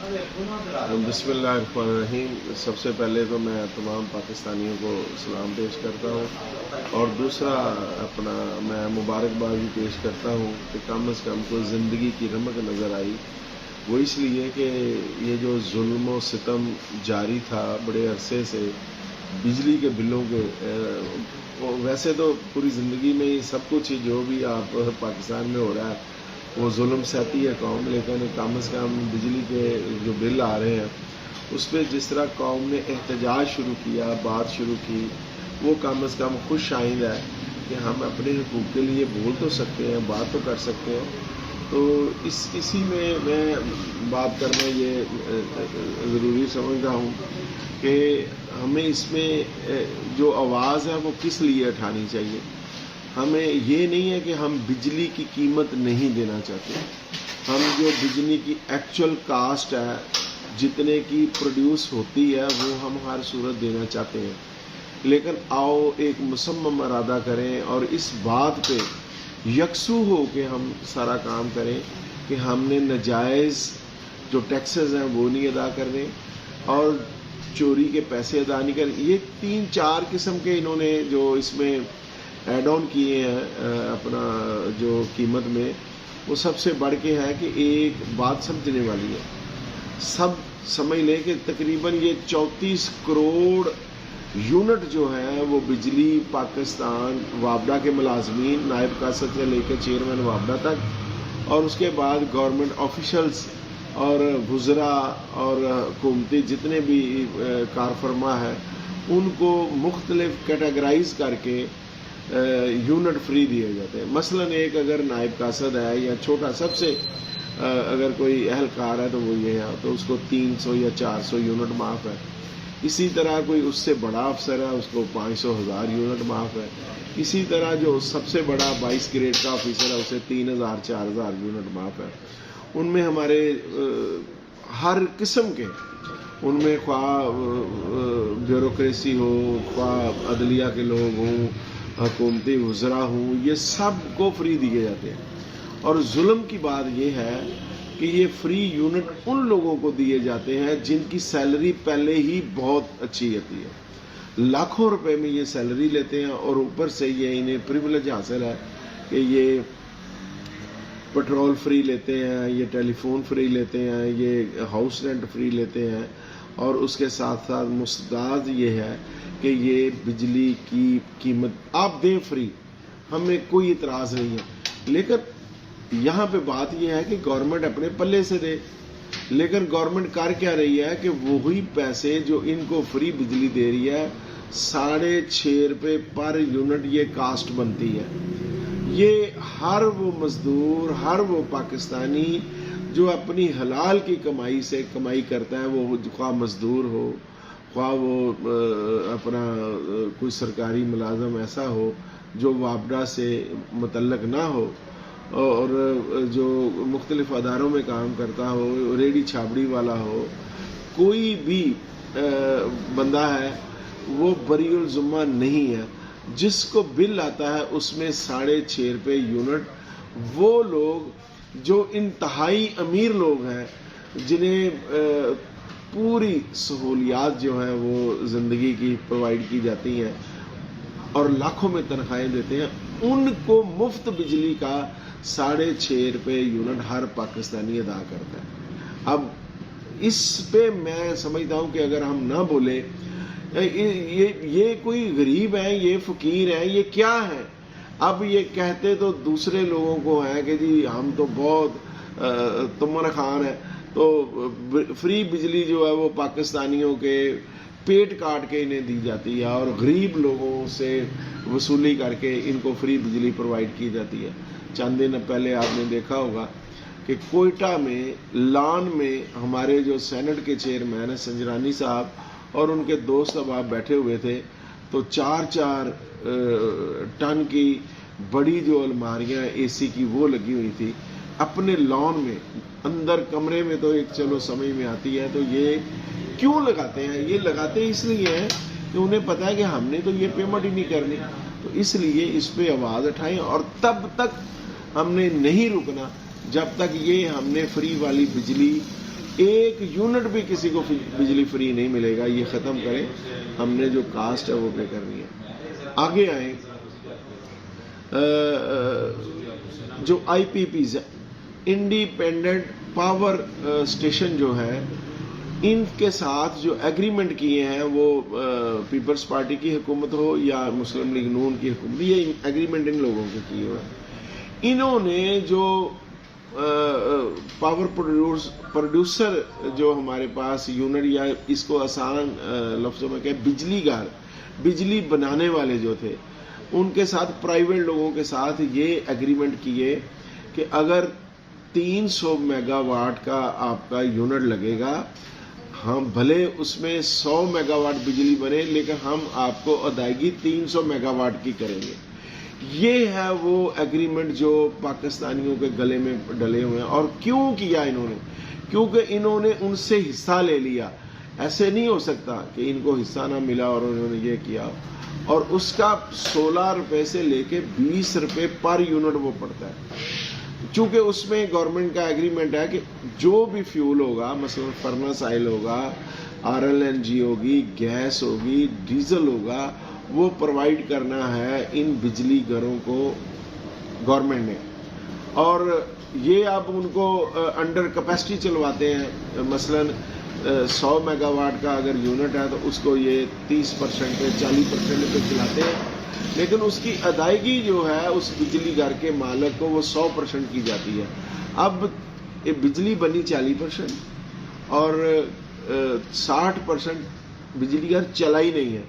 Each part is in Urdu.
بسم اللہ الرحمن الرحیم۔ سب سے پہلے تو میں تمام پاکستانیوں کو سلام پیش کرتا ہوں، اور دوسرا میں مبارکباد بھی پیش کرتا ہوں کہ کم از کم کوئی زندگی کی رمق نظر آئی۔ وہ اس لیے کہ یہ جو ظلم و ستم جاری تھا بڑے عرصے سے بجلی کے بلوں کے، ویسے تو پوری زندگی میں یہ سب کچھ ہی جو بھی آپ پاکستان میں ہو رہا ہے وہ ظلم سہتی ہے قوم، لیکن کم از کم بجلی کے جو بل آ رہے ہیں اس پہ جس طرح قوم نے احتجاج شروع کیا، بات شروع کی، وہ کم از کم خوش آئند ہے کہ ہم اپنے حقوق کے لیے بول تو سکتے ہیں، بات تو کر سکتے ہیں۔ تو اسی میں بات کرنا یہ ضروری سمجھتا ہوں کہ ہمیں اس میں جو آواز ہے وہ کس لیے اٹھانی چاہیے۔ ہمیں یہ نہیں ہے کہ ہم بجلی کی قیمت نہیں دینا چاہتے، ہم جو بجلی کی ایکچوئل کاسٹ ہے جتنے کی پروڈیوس ہوتی ہے وہ ہم ہر صورت دینا چاہتے ہیں، لیکن آؤ ایک مصمم ارادہ کریں اور اس بات پہ یکسو ہو کے ہم سارا کام کریں کہ ہم نے ناجائز جو ٹیکسز ہیں وہ نہیں ادا کرنے اور چوری کے پیسے ادا نہیں کرنے۔ یہ 3-4 قسم کے انہوں نے جو اس میں ایڈ آن کیے ہیں جو قیمت میں، وہ سب سے بڑھ کے ہے کہ ایک بات سمجھنے والی ہے۔ سب سمجھ لیں کہ تقریباً یہ 34 کروڑ یونٹ جو ہے وہ بجلی پاکستان وابڈا کے ملازمین، نائب قاصد سے لے کے چیئرمین وابڈا تک، اور اس کے بعد گورنمنٹ آفیشلز اور وزراء اور حکومتی جتنے بھی کار فرما ہے ان کو مختلف کیٹیگرائز کر کے یونٹ فری دیے جاتے ہیں۔ مثلا ایک اگر نائب قاصد ہے یا چھوٹا سب سے اگر کوئی اہلکار ہے تو وہ یہ ہے تو اس کو 300 یا 400 یونٹ معاف ہے۔ اسی طرح کوئی اس سے بڑا افسر ہے اس کو 500,000 یونٹ معاف ہے۔ اسی طرح جو سب سے بڑا 22 گریڈ کا آفیسر ہے اسے 3,000-4,000 یونٹ معاف ہے۔ ان میں ہمارے ہر قسم کے، ان میں خواہ بیوروکریسی ہو، خواہ عدلیہ کے لوگ ہوں، حکومتی وزراء ہوں، یہ سب کو فری دیے جاتے ہیں۔ اور ظلم کی بات یہ ہے کہ یہ فری یونٹ ان لوگوں کو دیے جاتے ہیں جن کی سیلری پہلے ہی بہت اچھی ہوتی ہے، لاکھوں روپے میں یہ سیلری لیتے ہیں، اور اوپر سے یہ انہیں پریویلیج حاصل ہے کہ یہ پیٹرول فری لیتے ہیں، یہ ٹیلی فون فری لیتے ہیں، یہ ہاؤس رینٹ فری لیتے ہیں، اور اس کے ساتھ ساتھ مستعد یہ ہے کہ یہ بجلی کی قیمت آپ دیں فری، ہمیں کوئی اعتراض نہیں ہے، لیکن یہاں پہ بات یہ ہے کہ گورنمنٹ اپنے پلے سے دے۔ لیکن گورنمنٹ کر کیا رہی ہے کہ وہی پیسے جو ان کو فری بجلی دے رہی ہے 6.5 روپے پر یونٹ یہ کاسٹ بنتی ہے۔ یہ ہر وہ مزدور، ہر وہ پاکستانی جو اپنی حلال کی کمائی سے کمائی کرتا ہے، وہ خواہ مزدور ہو، خواہ وہ کوئی سرکاری ملازم ایسا ہو جو وابڈا سے متعلق نہ ہو اور جو مختلف اداروں میں کام کرتا ہو، ریڑھی چھابڑی والا ہو، کوئی بھی بندہ ہے وہ بری الذمہ نہیں ہے۔ جس کو بل آتا ہے اس میں 6.5 روپے یونٹ وہ لوگ جو انتہائی امیر لوگ ہیں، جنہیں پوری سہولیات جو ہیں وہ زندگی کی پرووائڈ کی جاتی ہیں اور لاکھوں میں تنخواہیں دیتے ہیں، ان کو مفت بجلی کا 6.5 روپے یونٹ ہر پاکستانی ادا کرتا ہے۔ اب اس پہ میں سمجھتا ہوں کہ اگر ہم نہ بولیں یہ کوئی غریب ہیں، یہ فقیر ہیں، یہ کیا ہیں، اب یہ کہتے تو دوسرے لوگوں کو ہیں کہ جی ہم تو بہت تمن خان ہیں، تو فری بجلی جو ہے وہ پاکستانیوں کے پیٹ کاٹ کے انہیں دی جاتی ہے اور غریب لوگوں سے وصولی کر کے ان کو فری بجلی پرووائڈ کی جاتی ہے۔ چند دن پہلے آپ نے دیکھا ہوگا کہ کوئٹہ میں لان میں ہمارے جو سینٹ کے چیئرمین ہیں سنجرانی صاحب اور ان کے دوست اب آپ بیٹھے ہوئے تھے، تو 4 ٹن کی بڑی جو الماریاں اے سی کی وہ لگی ہوئی تھی اپنے لان میں، اندر کمرے میں تو ایک چلو سمجھ میں آتی ہے، تو یہ کیوں لگاتے ہیں؟ یہ لگاتے اس لیے ہیں کہ انہیں پتا ہے کہ ہم نے تو یہ پیمنٹ ہی نہیں کرنی، تو اس لیے اس پہ آواز اٹھائیں، اور تب تک ہم نے نہیں رکنا جب تک یہ ہم نے فری والی بجلی ایک یونٹ بھی کسی کو بجلی فری نہیں ملے گا، یہ ختم کریں. ہم نے جو کاسٹ ہے وہ پے کرنی ہے. آگے آئیں، جو آئی پی پیز ہے، انڈیپینڈنٹ پاور اسٹیشن جو ہے، ان کے ساتھ جو ایگریمنٹ کیے ہیں وہ پیپلز پارٹی کی حکومت ہو یا مسلم لیگ نون کی حکومت، یہ ایگریمنٹ ان لوگوں کے کیے ہوئے ہیں. انہوں نے جو پاور پروڈیوسر جو ہمارے پاس یونٹ، یا اس کو آسان لفظوں میں کہ بجلی گھر، بجلی بنانے والے جو تھے، ان کے ساتھ پرائیویٹ لوگوں کے ساتھ یہ ایگریمنٹ کیے کہ اگر 300 میگا واٹ کا آپ کا یونٹ لگے گا، ہم بھلے اس میں 100 میگا واٹ بجلی بنے لیکن ہم آپ کو ادائیگی 300 میگا واٹ کی کریں گے. یہ ہے وہ ایگریمنٹ جو پاکستانیوں کے گلے میں ڈلے ہوئے ہیں. اور کیوں کیا انہوں نے؟ کیونکہ انہوں نے ان سے حصہ لے لیا. ایسے نہیں ہو سکتا کہ ان کو حصہ نہ ملا اور انہوں نے یہ کیا. اور اس کا 16 روپے سے لے کے 20 روپے پر یونٹ وہ پڑتا ہے. چونکہ اس میں گورنمنٹ کا ایگریمنٹ ہے کہ جو بھی فیول ہوگا، مثلا فرنس آئل ہوگا، RLNG ہوگی، گیس ہوگی، ڈیزل ہوگا، وہ پرووائڈ کرنا ہے ان بجلی گھروں کو گورنمنٹ نے. اور یہ اب ان کو انڈر کیپیسٹی چلواتے ہیں. مثلا 100 میگا واٹ کا اگر یونٹ ہے تو اس کو یہ 30% پہ 40% پہ چلاتے ہیں، لیکن اس کی ادائیگی جو ہے اس بجلی گھر کے مالک کو وہ 100% کی جاتی ہے. اب بجلی بنی 40% اور 60% بجلی گھر چلا ہی نہیں ہے،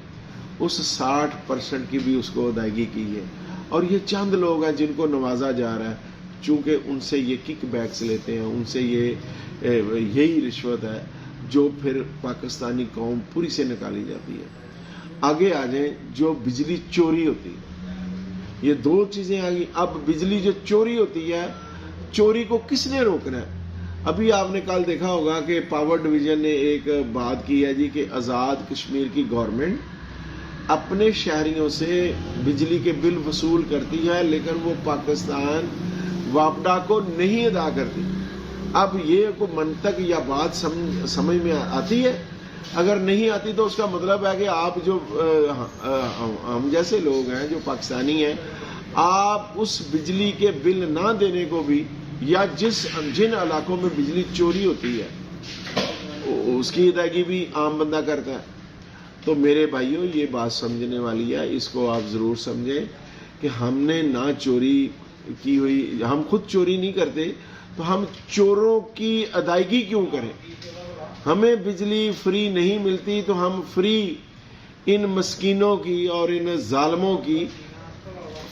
اس 60% کی بھی اس کو ادائیگی کی ہے. اور یہ چند لوگ ہیں جن کو نوازا جا رہا ہے، چونکہ ان سے یہ کک بیکس لیتے ہیں، ان سے یہی رشوت ہے جو پھر پاکستانی قوم پوری سے نکالی جاتی ہے. آگے آ جائیں، جو بجلی چوری ہوتی ہے، یہ دو چیزیں آ گئی. اب بجلی جو چوری ہوتی ہے، چوری کو کس نے روکنا ہے؟ ابھی آپ نے کل دیکھا ہوگا کہ پاور ڈویژن نے ایک بات کی ہے جی کہ آزاد کشمیر کی گورنمنٹ اپنے شہریوں سے بجلی کے بل وصول کرتی ہے لیکن وہ پاکستان واپڈا کو نہیں ادا کرتی. اب یہ کوئی منطق یا بات سمجھ میں آتی ہے؟ اگر نہیں آتی تو اس کا مطلب ہے کہ آپ جو ہم جیسے لوگ ہیں جو پاکستانی ہیں، آپ اس بجلی کے بل نہ دینے کو بھی، یا جن علاقوں میں بجلی چوری ہوتی ہے اس کی ادائیگی بھی عام بندہ کرتا ہے. تو میرے بھائیوں، یہ بات سمجھنے والی ہے، اس کو آپ ضرور سمجھیں کہ ہم نے نہ چوری کی ہوئی، ہم خود چوری نہیں کرتے تو ہم چوروں کی ادائیگی کیوں کریں؟ ہمیں بجلی فری نہیں ملتی تو ہم فری ان مسکینوں کی اور ان ظالموں کی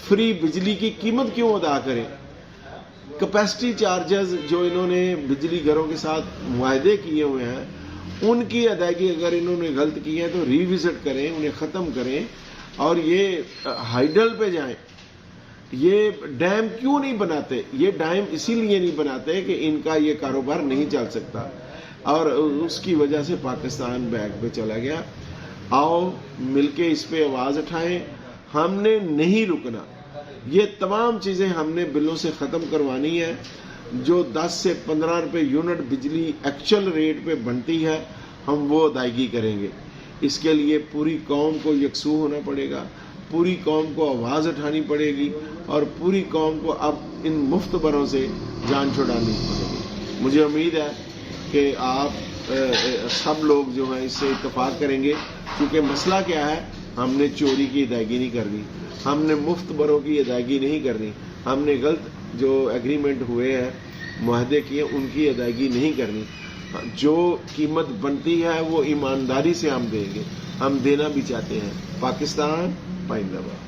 فری بجلی کی قیمت کیوں ادا کریں؟ کیپیسٹی چارجز جو انہوں نے بجلی گھروں کے ساتھ معاہدے کیے ہوئے ہیں، ان کی ادائیگی اگر انہوں نے غلط کی ہے تو ریوزٹ کریں، انہیں ختم کریں اور یہ ہائیڈل پہ جائیں. یہ ڈیم کیوں نہیں بناتے؟ یہ ڈیم اسی لیے نہیں بناتے کہ ان کا یہ کاروبار نہیں چل سکتا اور اس کی وجہ سے پاکستان بیک پہ چلا گیا. آؤ مل کے اس پہ آواز اٹھائیں. ہم نے نہیں رکنا. یہ تمام چیزیں ہم نے بلوں سے ختم کروانی ہے. جو 10 سے 15 روپے یونٹ بجلی ایکچوئل ریٹ پہ بنتی ہے، ہم وہ ادائیگی کریں گے. اس کے لیے پوری قوم کو یکسو ہونا پڑے گا، پوری قوم کو آواز اٹھانی پڑے گی اور پوری قوم کو اب ان مفت بروں سے جان چھڑانی پڑے گی. مجھے امید ہے کہ آپ سب لوگ جو ہیں اس سے اتفاق کریں گے، کیونکہ مسئلہ کیا ہے؟ ہم نے چوری کی ادائیگی نہیں کرنی، ہم نے مفت بروں کی ادائیگی نہیں کرنی، ہم نے غلط جو ایگریمنٹ ہوئے ہیں، معاہدے کیے، ان کی ادائیگی نہیں کرنی. جو قیمت بنتی ہے وہ ایمانداری سے ہم دیں گے، ہم دینا بھی چاہتے ہیں. پاکستان پائندہ باد.